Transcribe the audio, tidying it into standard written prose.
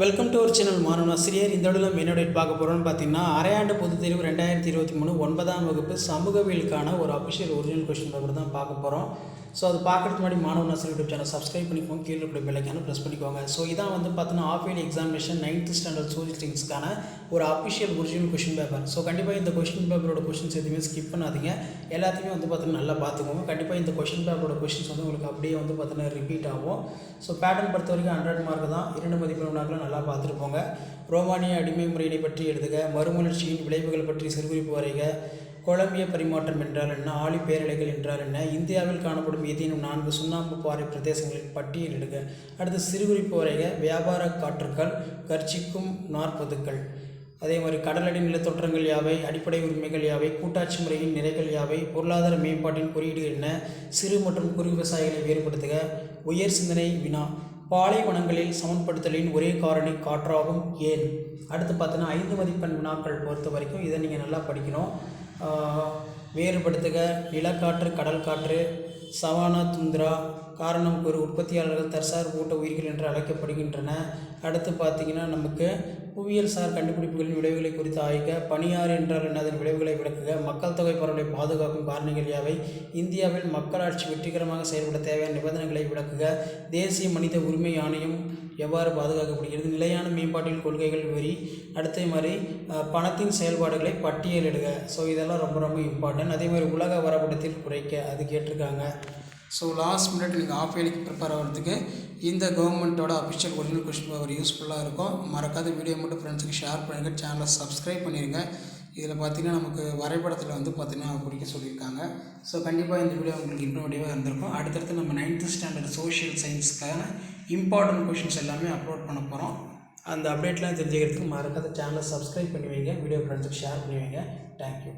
Welcome to our channel மாணவன் ஆசிரியர். இந்த வீடியோவில் நம்ம என்ன பார்க்க போகிறோம்னு பார்த்தீங்கன்னா, அரையாண்டு பொதுத் தேர்வு 2023 9ஆம் வகுப்பு சமூகவியலுக்கான ஒரு அஃபிஷியல் ஒரிஜினல் கொஸ்டின் பேப்பர் தான் பார்க்க போகிறோம். ஸோ அது பார்க்குறதுக்கு முன்னாடி மாணவன் ஆசிரியர் யூடியூப் சேனல் சப்ஸ்கிரைப் பண்ணிக்கோங்க, கீழே இருக்கிற பெல் ஐக்கானை ப்ரெஸ் பண்ணிக்கோங்க. ஸோ இதான் பார்த்தீங்கன்னா half yearly examination 9th standard social சயின்ஸ்க்கான ஒரு official original question paper. So கண்டிப்பாக இந்த கொஸ்டின் பேப்பரோட கொஸ்டின்ஸ் எதுவுமே ஸ்கிப் பண்ணாதீங்க, எல்லாத்தையுமே பார்த்தீங்கன்னா நல்லா பார்த்துக்கோங்க. கண்டிப்பாக இந்த கொஸ்டின் பேப்பரோட கொஸ்டின்ஸ் உங்களுக்கு அப்படியே பார்த்தீங்கன்னா ரிப்பீட் ஆகும். ஸோ பேட்டர்ன் பொறுத்த வரைக்கும் 100 மார்க் தான், 2 மதிப்பெண் வினாக்களும் நல்லா பார்த்துட்டு போங்க. ரோமானிய அடிமை முறையினை பற்றி எழுதுக, மறுமலர்ச்சியின் விளைவுகள் பற்றி சிறுகுறிப்பு வரைக, கொலம்பிய பரிமாற்றம் என்றால் என்ன, ஆழி பேரலைகள் என்றால் என்ன, இந்தியாவில் காணப்படும் ஏதேனும் 4 சுண்ணாம்பு பாறை பிரதேசங்களின் பட்டியலிடுக. அடுத்து சிறுகுறிப்பு வரைக, வியாபார காற்றுக்கள், கர்ச்சிக்கும் நாற்பதுக்கள். அதே மாதிரி கடலடி நிலத்தோற்றங்கள் யாவை, அடிப்படை உரிமைகள் யாவை, கூட்டாட்சி முறையின் நிறைகள் யாவை, பொருளாதார மேம்பாட்டின் குறியீடு என்ன, சிறு மற்றும் குறு விவசாயிகளை வேறுபடுத்துக, உயர் சிந்தனை வினா, பாலைவனங்களில் சமன்படுத்தலின் ஒரே காரணி காற்றாகும் ஏன். அடுத்து பார்த்தீங்கன்னா 5 மதிப்பெண் வினாக்கள் பொறுத்த வரைக்கும் இதை நீங்கள் நல்லா படிக்கணும். வேறுபடுத்துக, நிலக்காற்று, கடல் காற்று, சவானா துந்திரா, காரணம் கூறு, உற்பத்தியாளர்கள் தற்சார்பு ஊட்ட உயிர்கள் என்று அழைக்கப்படுகின்றன. அடுத்து பார்த்திங்கன்னா நமக்கு புவியியல் சார் கண்டுபிடிப்புகளின் விளைவுகளை குறித்து ஆய்க, பனியாறு என்றால் என்ன, அதன் விளைவுகளை விளக்குக, மக்கள் தொகை பரவலை பாதுகாக்கும் காரணிகள் யாவை, இந்தியாவில் மக்களாட்சி வெற்றிகரமாக செயல்பட தேவையான நிபந்தனைகளை விளக்குக, தேசிய மனித உரிமை ஆணையம் எவ்வாறு பாதுகாக்கப்படுகிறது, நிலையான மேம்பாட்டின் கொள்கைகள் வரி. அடுத்த மாதிரி பணத்தின் செயல்பாடுகளை பட்டியலிடுக. ஸோ இதெல்லாம் ரொம்ப ரொம்ப இம்பார்ட்டன்ட். அதே மாதிரி உலக வரைபடத்தில் குறைக்க அது கேட்டிருக்காங்க. ஸோ லாஸ்ட் மினிட் நீங்கள் ஆஃப் இயர்லிக்கு ப்ரிப்பேர் ஆகிறதுக்கு இந்த கவர்மெண்ட்டோட அஃபிஷியல் ஒரிஜினல் கொஸ்டின் பேப்பர் யூஸ்ஃபுல்லாக இருக்கும். மறக்காத வீடியோ மட்டும் ஃப்ரெண்ட்ஸுக்கு ஷேர் பண்ணுங்கள், சேனலை சப்ஸ்கிரைப் பண்ணிடுங்க. இதில் பார்த்தீங்கன்னா நமக்கு வரைபடத்தில் பார்த்தீங்கன்னா பிடிக்க சொல்லியிருக்காங்க. ஸோ கண்டிப்பாக இந்த வீடியோ உங்களுக்கு இன்ஃபர்மேட்டிவாக இருந்திருக்கும். அடுத்தடுத்து நம்ம 9th ஸ்டாண்டர்ட் சோஷியல் சயின்ஸ்க்கான இம்பார்ட்டன்ட் கொஷின்ஸ் எல்லாமே அப்லோட் பண்ண போகிறோம். அந்த அப்டேட்லாம் தெரிஞ்சுக்கிறதுக்கு மறக்காத சேனலை சப்ஸ்கிரைப் பண்ணி வைங்க, வீடியோ ஃப்ரெண்ட்ஸுக்கு ஷேர் பண்ணி வைங்க. தேங்க்யூ.